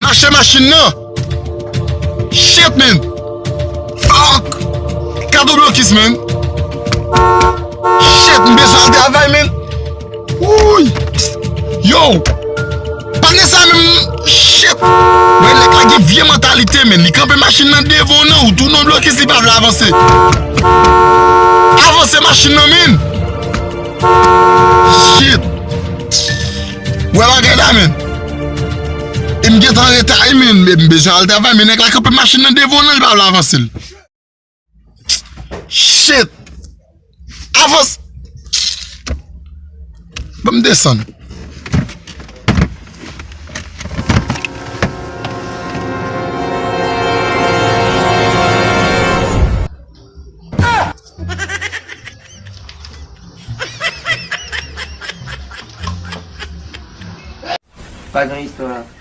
Ache machin nan. Shit men. Fuck. Kado blokis men. Shit, mbe jan travay men. Ouy. Yo. Pane sa men. Shit. Mwen lek la ge vie mentalite men. Li kampe machin nan devon nan ou tou non blokis li pa vle avanse. Avanse machin nan men. Shit. Wè la gè da men. E mge tan retay men. Mbe jan al travay men. Lek la kampe machin nan devon nan li pa vle avanse. Shit. Avance. Bam desan. Faz uma história.